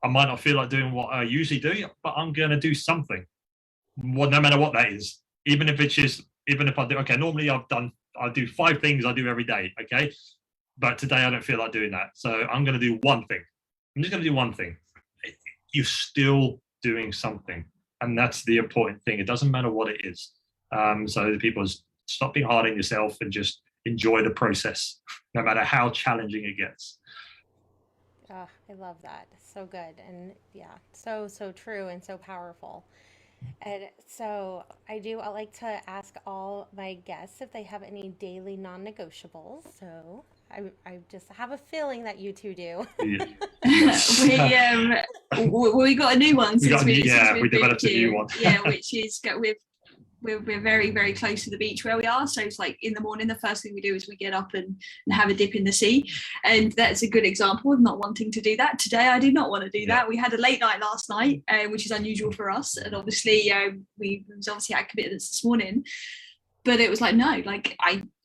I might not feel like doing what I usually do, but I'm going to do something. No matter what that is. Even if I do, okay, normally I do 5 things I do every day. Okay. But today I don't feel like doing that. So I'm going to do one thing. I'm just going to do one thing. You're still doing something. And that's the important thing. It doesn't matter what it is. So the people, stop being hard on yourself and just enjoy the process, no matter how challenging it gets. Oh, I love that. So good. And yeah, so true and so powerful. And so I like to ask all my guests if they have any daily non-negotiables. So I just have a feeling that you two do. Yeah. we got a new one since we developed a new one. Yeah, which is we're very, very close to the beach where we are. So it's like in the morning, the first thing we do is we get up and have a dip in the sea. And that's a good example of not wanting to do that. Today, I did not want to do that. We had a late night last night, which is unusual for us. And obviously, we obviously had commitments this morning. But it was like, no, like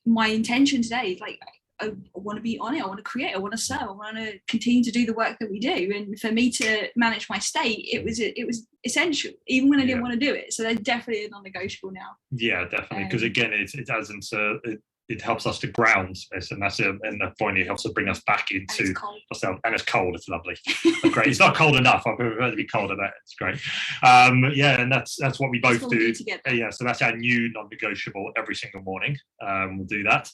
my intention today is like, I want to be on it. I want to create. I want to serve. I want to continue to do the work that we do. And for me to manage my state, it was essential, even when I didn't want to do it. So they're definitely a non-negotiable now. Yeah, definitely. Because again, it helps us to ground us, and the point. It helps to bring us back into ourselves. And it's cold. It's lovely. It's great. It's not cold enough. I prefer to be colder. It's great. And that's what we both do. Yeah. So that's our new non-negotiable every single morning. We'll do that.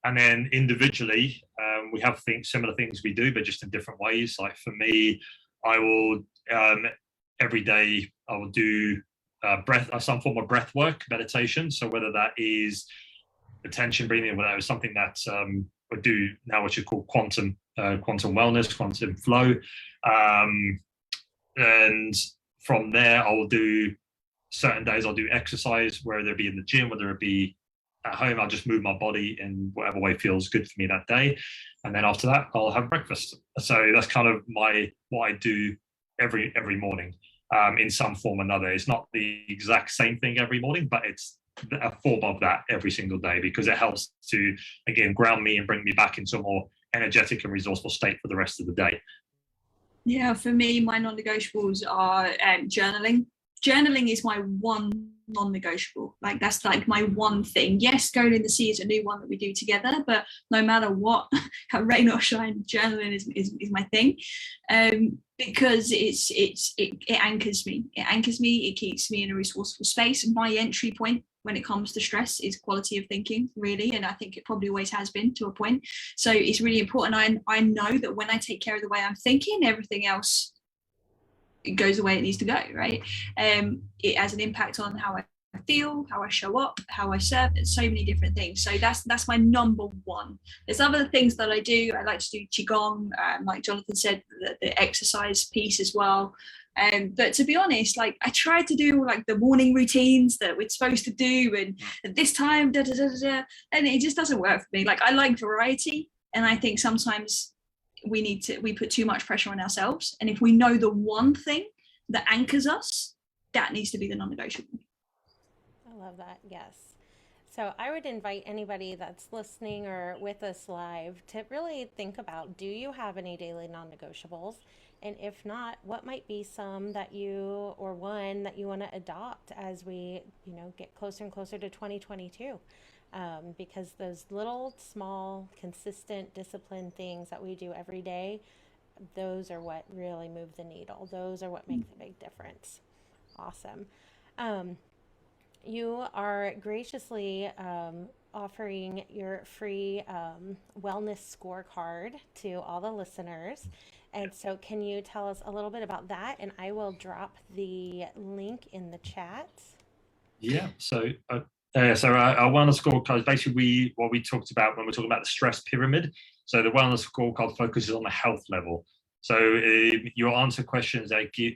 And then individually, we have similar things we do, but just in different ways. Like for me, I will every day I will do some form of breath work, meditation. So whether that is attention breathing, whatever, something that I do now, which is called quantum wellness, quantum flow. And from there, I will do certain days. I'll do exercise, whether it be in the gym, whether it be at home. I'll just move my body in whatever way feels good for me that day. And then after that, I'll have breakfast. So that's kind of what I do every morning in some form or another. It's not the exact same thing every morning, but it's a form of that every single day, because it helps to, again, ground me and bring me back into a more energetic and resourceful state for the rest of the day. Yeah, for me, my non-negotiables are journaling. Journaling is my one non-negotiable. Like that's like my one thing. Yes, going in the sea is a new one that we do together, but no matter what, rain or shine, journaling is my thing. Because it anchors me. It anchors me. It keeps me in a resourceful space. My entry point when it comes to stress is quality of thinking, really, and I think it probably always has been to a point. So it's really important. I know that when I take care of the way I'm thinking, everything else, it goes the way it needs to go, right? It has an impact on how I feel, how I show up, how I serve, and so many different things. So that's my number one. There's other things that I do. I like to do qigong, like Jonathan said, the exercise piece as well. But to be honest, like I tried to do like the morning routines that we're supposed to do, and at this time, and it just doesn't work for me. Like I like variety, and I think sometimes we put too much pressure on ourselves. And if we know the one thing that anchors us, that needs to be the non-negotiable. I love that. Yes. So I would invite anybody that's listening or with us live to really think about, do you have any daily non-negotiables? And if not, what might be some that you, or one that you want to adopt as we, get closer and closer to 2022? Because those little, small, consistent, disciplined things that we do every day, those are what really move the needle. Those are what make the big difference. Awesome. You are graciously offering your free wellness scorecard to all the listeners. And so can you tell us a little bit about that? And I will drop the link in the chat. Yeah, so our wellness scorecard is basically what we talked about when we're talking about the stress pyramid. So the wellness scorecard focuses on the health level. So you'll answer questions that give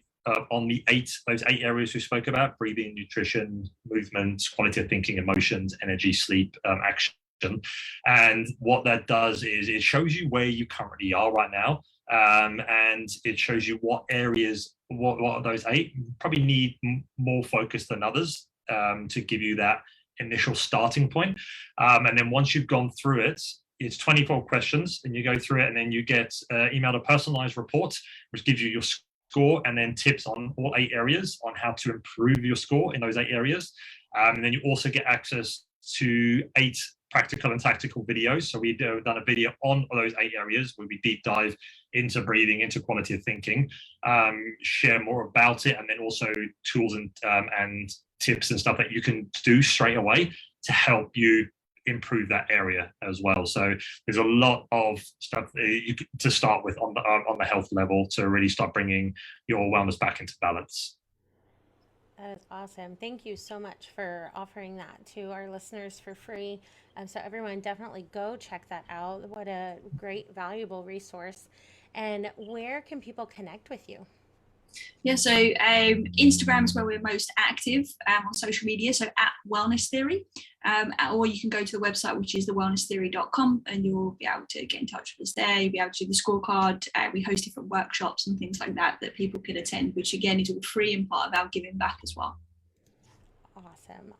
on those eight areas we spoke about: breathing, nutrition, movement, quality of thinking, emotions, energy, sleep, action. And what that does is it shows you where you currently are right now. And it shows you what areas, what of those eight probably need more focus than others, to give you that initial starting point. And then once you've gone through it, it's 24 questions, and you go through it, and then you get emailed a personalized report, which gives you your score and then tips on all eight areas on how to improve your score in those eight areas. And then you also get access to 8 practical and tactical videos. So we've done a video on those 8 areas where we deep dive into breathing, into quality of thinking, share more about it, and then also tools and tips and stuff that you can do straight away to help you improve that area as well. So there's a lot of stuff to start with on the health level to really start bringing your wellness back into balance. That is awesome. Thank you so much for offering that to our listeners for free. So everyone definitely go check that out. What a great, valuable resource. And where can people connect with you? Yeah, so Instagram is where we're most active on social media, so at Wellness Theory, or you can go to the website, which is thewellnesstheory.com, and you'll be able to get in touch with us there. You'll be able to do the scorecard. We host different workshops and things like that people can attend, which again is all free and part of our giving back as well.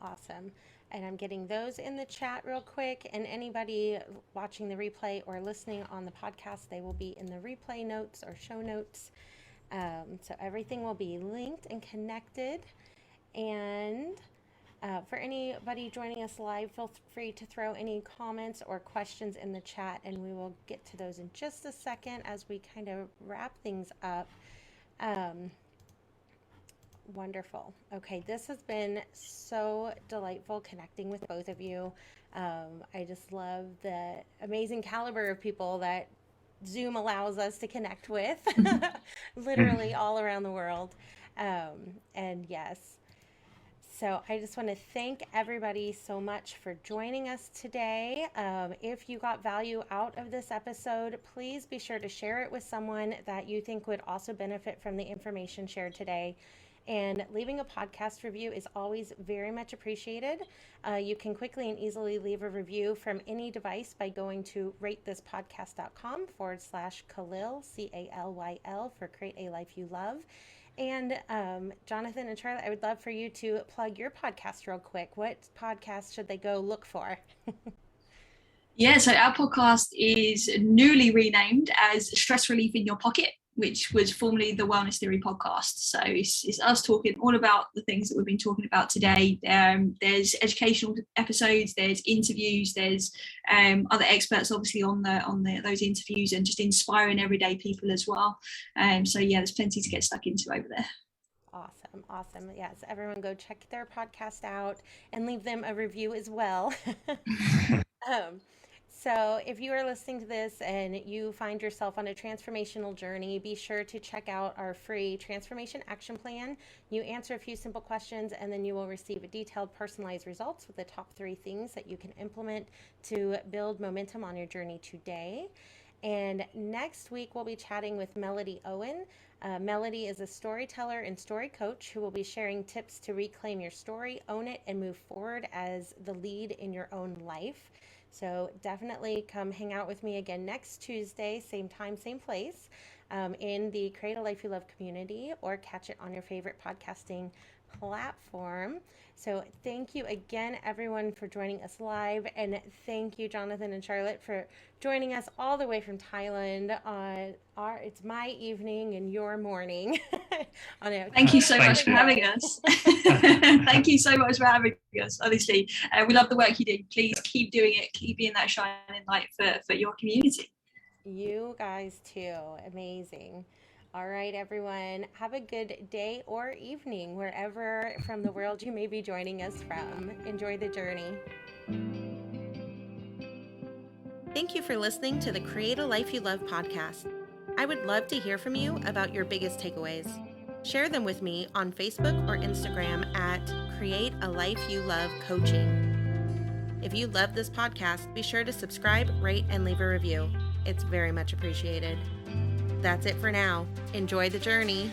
Awesome. And I'm getting those in the chat real quick. And anybody watching the replay or listening on the podcast, they will be in the replay notes or show notes. So everything will be linked and connected. And for anybody joining us live, feel free to throw any comments or questions in the chat, and we will get to those in just a second as we kind of wrap things up. Wonderful. Okay, this has been so delightful connecting with both of you. I just love the amazing caliber of people that Zoom allows us to connect with, literally all around the world. And yes, so I just want to thank everybody so much for joining us today. If you got value out of this episode, please be sure to share it with someone that you think would also benefit from the information shared today. And leaving a podcast review is always very much appreciated. You can quickly and easily leave a review from any device by going to ratethispodcast.com/Khalil, Calyl, for Create a Life You Love. And Jonathan and Charlotte, I would love for you to plug your podcast real quick. What podcast should they go look for? Yeah, so our podcast is newly renamed as Stress Relief in Your Pocket. which was formerly the Wellness Theory podcast. So it's us talking all about the things that we've been talking about today. There's educational episodes, there's interviews, there's other experts obviously on those interviews, and just inspiring everyday people as well. So yeah, there's plenty to get stuck into over there. Awesome. Yes, everyone go check their podcast out and leave them a review as well. So if you are listening to this and you find yourself on a transformational journey, be sure to check out our free transformation action plan. You answer a few simple questions and then you will receive a detailed personalized results with the top 3 things that you can implement to build momentum on your journey today. And next week, we'll be chatting with Melody Owen. Melody is a storyteller and story coach who will be sharing tips to reclaim your story, own it, and move forward as the lead in your own life. So definitely come hang out with me again next Tuesday, same time, same place, in the Create a Life You Love community, or catch it on your favorite podcasting platform. So thank you again, everyone, for joining us live. And thank you, Jonathan and Charlotte, for joining us all the way from Thailand on it's my evening and your morning. Thank you so much for having us. Thank you so much for having us. Honestly, we love the work you do. Please keep doing it. Keep being that shining light for your community. You guys too. Amazing. All right, everyone. Have a good day or evening, wherever from the world you may be joining us from. Enjoy the journey. Thank you for listening to the Create a Life You Love podcast. I would love to hear from you about your biggest takeaways. Share them with me on Facebook or Instagram at Create a Life You Love Coaching. If you love this podcast, be sure to subscribe, rate, and leave a review. It's very much appreciated. That's it for now. Enjoy the journey.